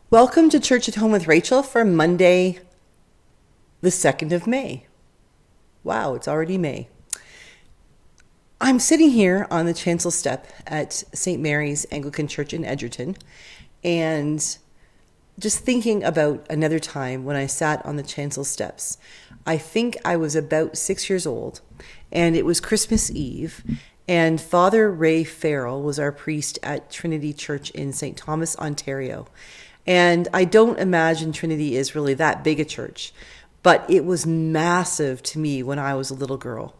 Welcome to Church at Home with Rachel for Monday, the 2nd of May. Wow, it's already May. I'm sitting here on the chancel step at St. Mary's Anglican Church in Edgerton and just thinking about another time when I sat on the chancel steps. I think I was about 6 years old, and it was Christmas Eve, and Father Ray Farrell was our priest at Trinity Church in St. Thomas, Ontario. And I don't imagine Trinity is really that big a church, but it was massive to me when I was a little girl.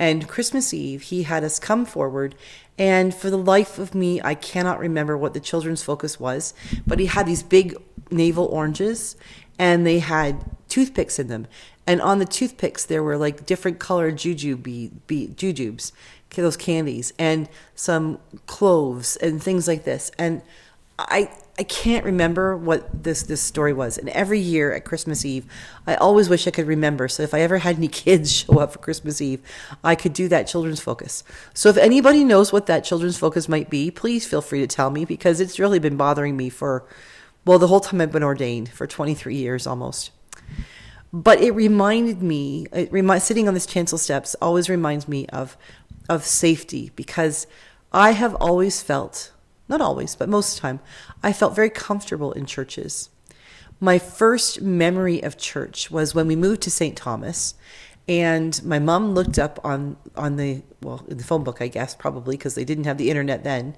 And Christmas Eve, he had us come forward, and for the life of me, I cannot remember what the children's focus was, but he had these big navel oranges, and they had toothpicks in them. And on the toothpicks, there were like different colored jujubes, those candies, and some cloves and things like this. And I can't remember what this story was. And every year at Christmas Eve, I always wish I could remember. So if I ever had any kids show up for Christmas Eve, I could do that children's focus. So if anybody knows what that children's focus might be, please feel free to tell me, because it's really been bothering me for, well, the whole time I've been ordained, for 23 years almost. But it reminded me, sitting on this chancel steps always reminds me of safety, because I have always felt, not always, but most of the time, I felt very comfortable in churches. My first memory of church was when we moved to St. Thomas, and my mom looked up in the phone book, I guess, probably, because they didn't have the internet then,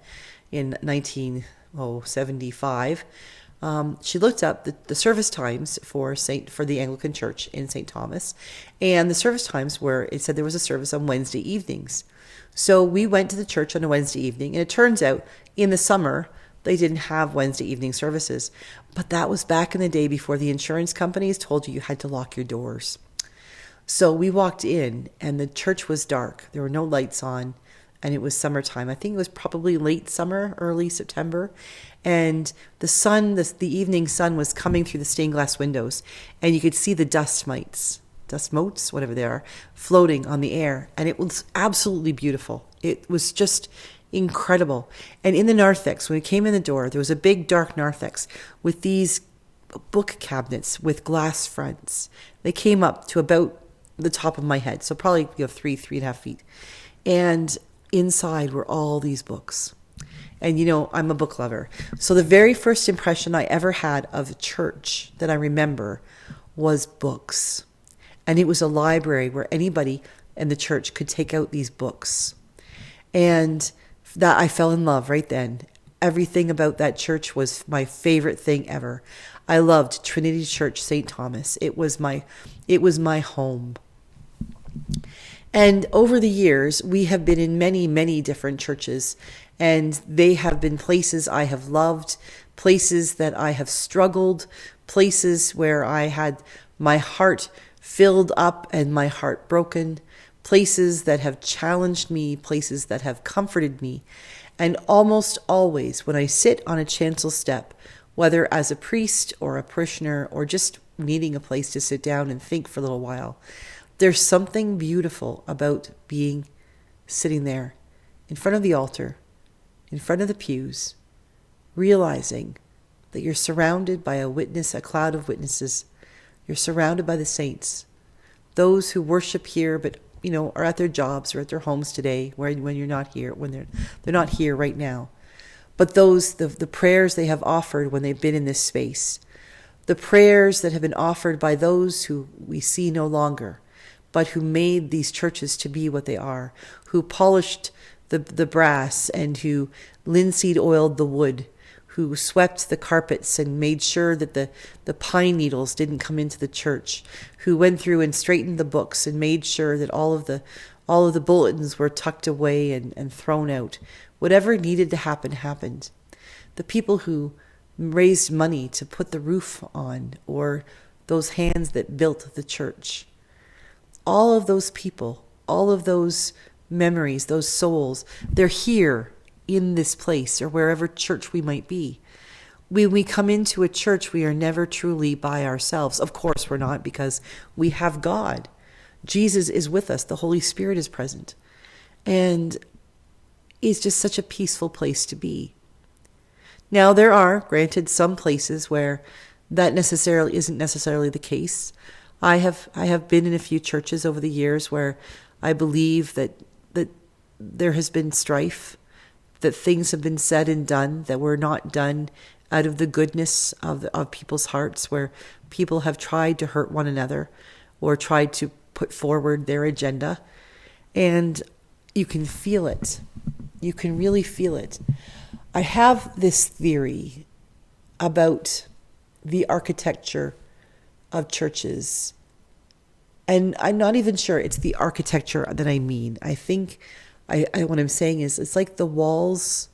in 1975. She looked up the service times for the Anglican Church in St. Thomas, and the service times it said there was a service on Wednesday evenings. So we went to the church on a Wednesday evening, and it turns out in the summer they didn't have Wednesday evening services. But that was back in the day before the insurance companies told you had to lock your doors. So we walked in, and the church was dark. There were no lights on, and it was summertime. I think it was probably late summer, early September. And the sun, the evening sun was coming through the stained glass windows, and you could see the dust motes, whatever they are, floating on the air. And it was absolutely beautiful. It was just incredible. And in the narthex, when we came in the door, there was a big dark narthex with these book cabinets with glass fronts. They came up to about the top of my head, so probably 3.5 feet. And inside were all these books. And I'm a book lover. So the very first impression I ever had of a church that I remember was books. And it was a library where anybody in the church could take out these books. And that I fell in love right then. Everything about that church was my favorite thing ever. I loved Trinity Church, St. Thomas. It was my home. And over the years, we have been in many, many different churches, and they have been places I have loved, places that I have struggled, places where I had my heart filled up and my heart broken, places that have challenged me, places that have comforted me. And almost always when I sit on a chancel step, whether as a priest or a parishioner or just needing a place to sit down and think for a little while, there's something beautiful about sitting there in front of the altar, in front of the pews, realizing that you're surrounded by a cloud of witnesses. You're surrounded by the saints, those who worship here but are at their jobs or at their homes today when you're not here, when they're not here right now. But the prayers they have offered when they've been in this space, the prayers that have been offered by those who we see no longer, but who made these churches to be what they are, who polished the brass and who linseed oiled the wood, who swept the carpets and made sure that the pine needles didn't come into the church, who went through and straightened the books and made sure that all of the bulletins were tucked away and thrown out. Whatever needed to happen happened. The people who raised money to put the roof on, or those hands that built the church. All of those people, all of those memories, those souls, they're here in this place or wherever church we might be. When we come into a church, we are never truly by ourselves. Of course we're not, because we have God. Jesus is with us. The Holy Spirit is present. And it's just such a peaceful place to be. Now, there are, granted, some places where that necessarily isn't necessarily the case. I have been in a few churches over the years where I believe that there has been strife, that things have been said and done that were not done out of the goodness of people's hearts, where people have tried to hurt one another or tried to put forward their agenda. And you can feel it. You can really feel it. I have this theory about the architecture of churches. And I'm not even sure it's the architecture that I mean. I think what I'm saying is it's like the walls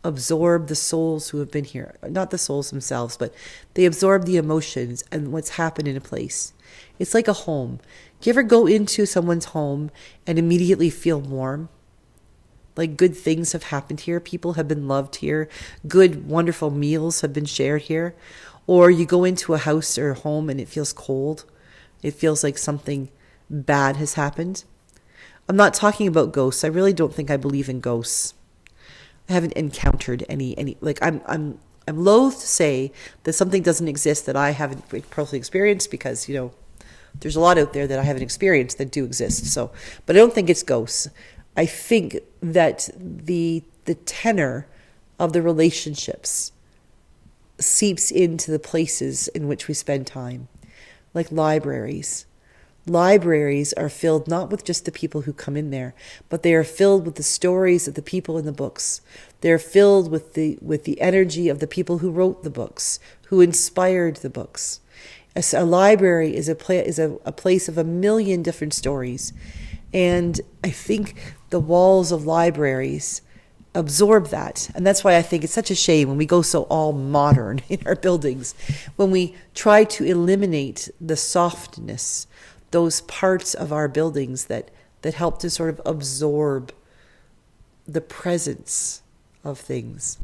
absorb the souls who have been here. Not the souls themselves, but they absorb the emotions and what's happened in a place. It's like a home. Do you ever go into someone's home and immediately feel warm? Like good things have happened here. People have been loved here. Good, wonderful meals have been shared here. Or you go into a house or a home and it feels cold. It feels like something bad has happened. I'm not talking about ghosts. I really don't think I believe in ghosts. I haven't encountered any like I'm loath to say that something doesn't exist that I haven't personally experienced, because there's a lot out there that I haven't experienced that do exist. So, but I don't think it's ghosts. I think that the tenor of the relationships seeps into the places in which we spend time, like libraries. Libraries are filled not with just the people who come in there, but they are filled with the stories of the people in the books. They're filled with the energy of the people who wrote the books, who inspired the books. A library is a place of a million different stories. And I think the walls of libraries absorb that. And that's why I think it's such a shame when we go so all modern in our buildings, when we try to eliminate the softness, those parts of our buildings that help to sort of absorb the presence of things.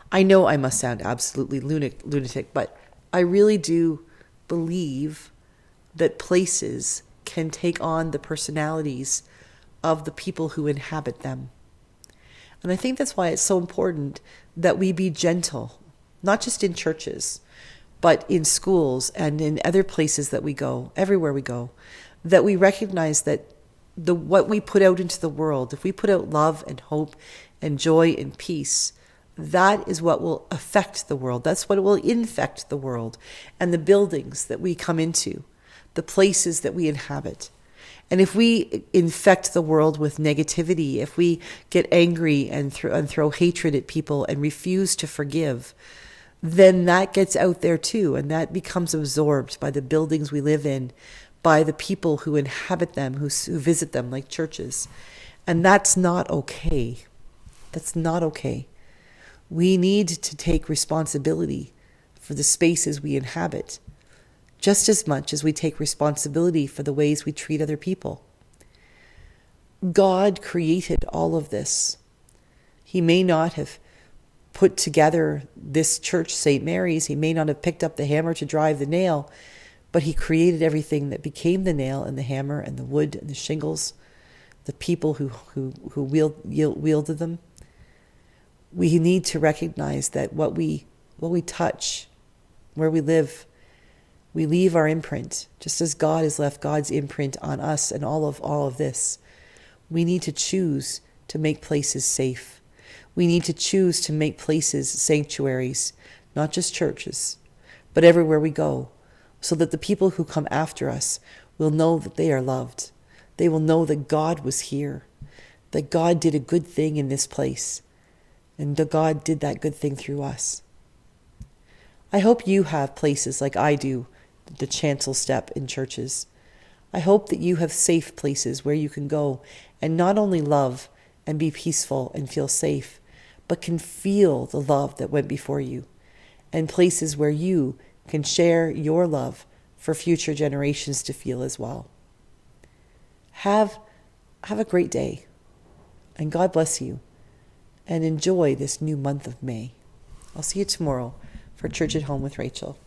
I know I must sound absolutely lunatic, but I really do believe that places can take on the personalities of the people who inhabit them. And I think that's why it's so important that we be gentle, not just in churches, but in schools and in other places that we go, everywhere we go, that we recognize that what we put out into the world, if we put out love and hope and joy and peace, that is what will affect the world. That's what will infect the world and the buildings that we come into, the places that we inhabit. And if we infect the world with negativity, if we get angry and throw hatred at people and refuse to forgive, then that gets out there too, and that becomes absorbed by the buildings we live in, by the people who inhabit them, who visit them, like churches. And that's not okay. That's not okay. We need to take responsibility for the spaces we inhabit, just as much as we take responsibility for the ways we treat other people. God created all of this. He may not have put together this church, St. Mary's. He may not have picked up the hammer to drive the nail, but he created everything that became the nail and the hammer and the wood and the shingles, the people who wielded them. We need to recognize that what we touch, where we live, we leave our imprint, just as God has left God's imprint on us and all of this. We need to choose to make places safe. We need to choose to make places sanctuaries, not just churches, but everywhere we go, so that the people who come after us will know that they are loved. They will know that God was here, that God did a good thing in this place, and that God did that good thing through us. I hope you have places like I do, the chancel step in churches. I hope that you have safe places where you can go and not only love and be peaceful and feel safe, but can feel the love that went before you, and places where you can share your love for future generations to feel as well. Have a great day, and God bless you, and enjoy this new month of May. I'll see you tomorrow for Church at Home with Rachel.